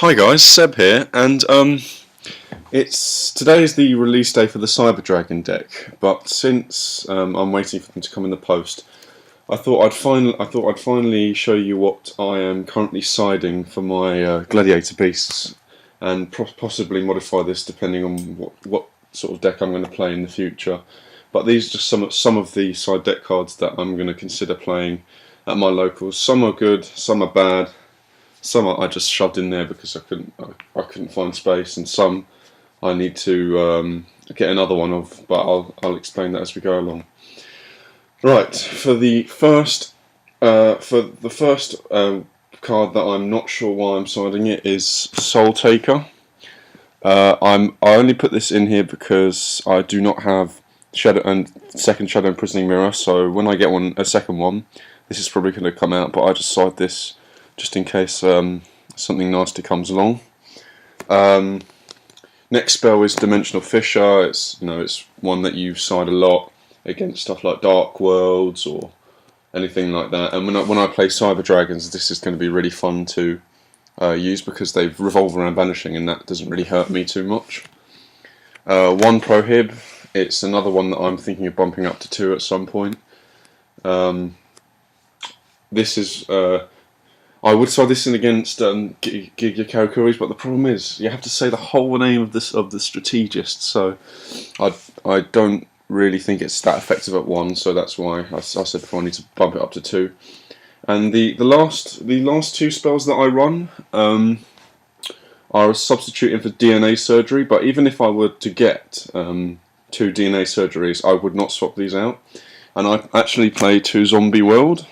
Hi guys, Seb here, and today is the release day for the Cyber Dragon deck. But since I'm waiting for them to come in the post, I thought I'd finally show you what I am currently siding for my Gladiator beasts, and possibly modify this depending on what sort of deck I'm going to play in the future. But these are just some of the side deck cards that I'm going to consider playing at my locals. Some are good, some are bad. Some I just shoved in there because I couldn't find space, and some I need to get another one of, but I'll explain that as we go along. Right, for the first card that I'm not sure why I'm siding it is Soul Taker. I only put this in here because I do not have second Shadow Imprisoning Mirror, so when I get a second one, this is probably going to come out, but I just side this just in case something nasty comes along. Next spell is Dimensional Fissure. It's one that you side a lot against stuff like Dark Worlds or anything like that. And when I play Cyber Dragons, this is going to be really fun to use because they revolve around banishing, and that doesn't really hurt me too much. One Prohib. It's another one that I'm thinking of bumping up to 2 at some point. This is I would side this in against Giga Karakuris, but the problem is you have to say the whole name of the strategist, so I don't really think it's that effective at 1, so that's why I said before I need to bump it up to 2. And the last 2 spells that I run are substituting for DNA Surgery, but even if I were to get 2 DNA Surgeries, I would not swap these out. And I actually play 2 Zombie World.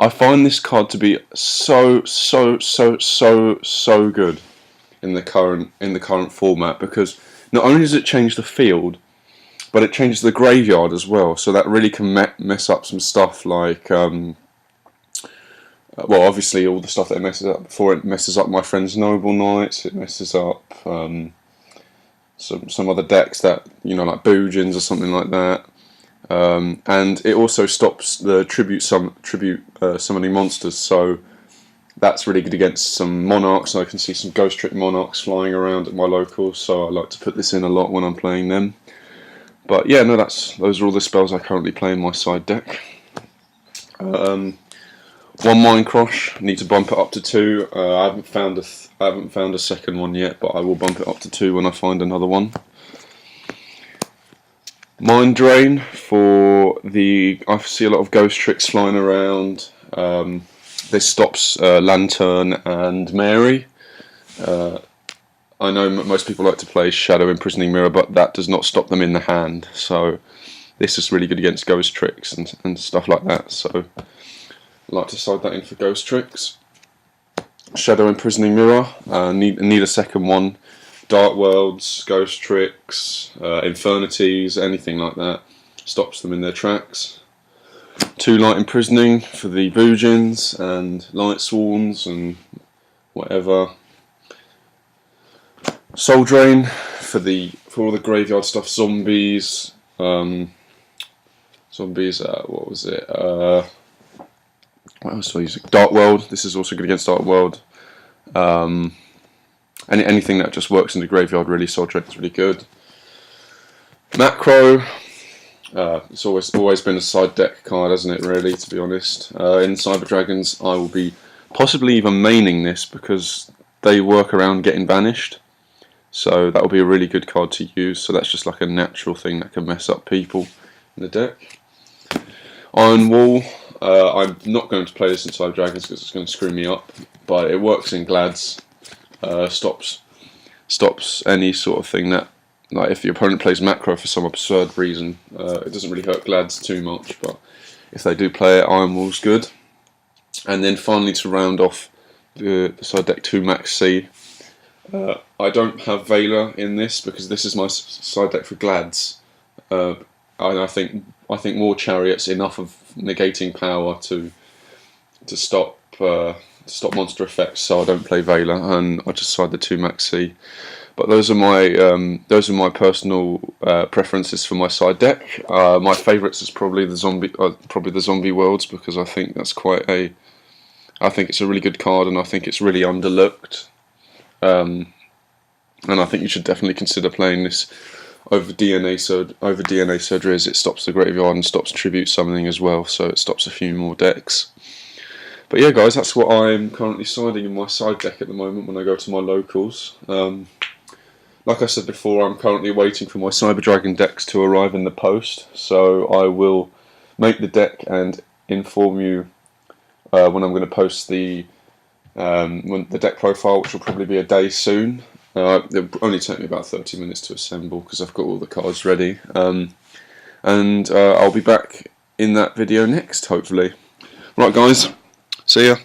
I find this card to be so good in the current format, because not only does it change the field, but it changes the graveyard as well. So that really can mess up some stuff like, well, obviously all the stuff that it messes up before. It messes up my friend's Noble Knights. It messes up some other decks that like Boojins or something like that. And it also stops the tribute summoning monsters, so that's really good against some monarchs. I can see some Ghost Trick monarchs flying around at my locals, so I like to put this in a lot when I'm playing them. But yeah, no, those are all the spells I currently play in my side deck. One Mind Crush, need to bump it up to 2. I haven't found a second one yet, but I will bump it up to 2 when I find another one. Mind Drain I see a lot of Ghost Tricks flying around. This stops Lantern and Mary. I know most people like to play Shadow Imprisoning Mirror, but that does not stop them in the hand. So this is really good against Ghost Tricks and stuff like that. So I like to side that in for Ghost Tricks. Shadow Imprisoning Mirror. Need a second one. Dark Worlds, Ghost Tricks, Infernities, anything like that stops them in their tracks. 2 Light Imprisoning for the Boojins and Light Swarms and whatever. Soul Drain for all the graveyard stuff. Zombies. What was it? What else do I use? Dark World. This is also good against Dark World. Anything that just works in the graveyard, really. Soul Drain is really good. Macro. It's always been a side deck card, hasn't it, really, to be honest. In Cyber Dragons, I will be possibly even maining this because they work around getting banished. So that will be a really good card to use. So that's just like a natural thing that can mess up people in the deck. Iron Wall. I'm not going to play this in Cyber Dragons because it's going to screw me up, but it works in Glads. Stops any sort of thing that, like, if your opponent plays Macro for some absurd reason, it doesn't really hurt Glads too much, but if they do play it, Iron Wall's good. And then finally, to round off the side deck, 2 Max C. I don't have Veiler in this because this is my side deck for Glads. And I think War Chariot's enough of negating power to stop monster effects, so I don't play Veiler, and I just side the 2 Max C. But those are my personal preferences for my side deck. My favourites is probably the zombie worlds, because I think that's quite a I think it's a really good card, and I think it's really underlooked. And I think you should definitely consider playing this over DNA surgery, as it stops the graveyard and stops tribute summoning as well, so it stops a few more decks. But yeah, guys, that's what I'm currently siding in my side deck at the moment when I go to my locals. Like I said before, I'm currently waiting for my Cyber Dragon decks to arrive in the post, so I will make the deck and inform you when I'm going to post the deck profile, which will probably be a day soon. It'll only take me about 30 minutes to assemble because I've got all the cards ready. And I'll be back in that video next, hopefully. Right, guys, see ya.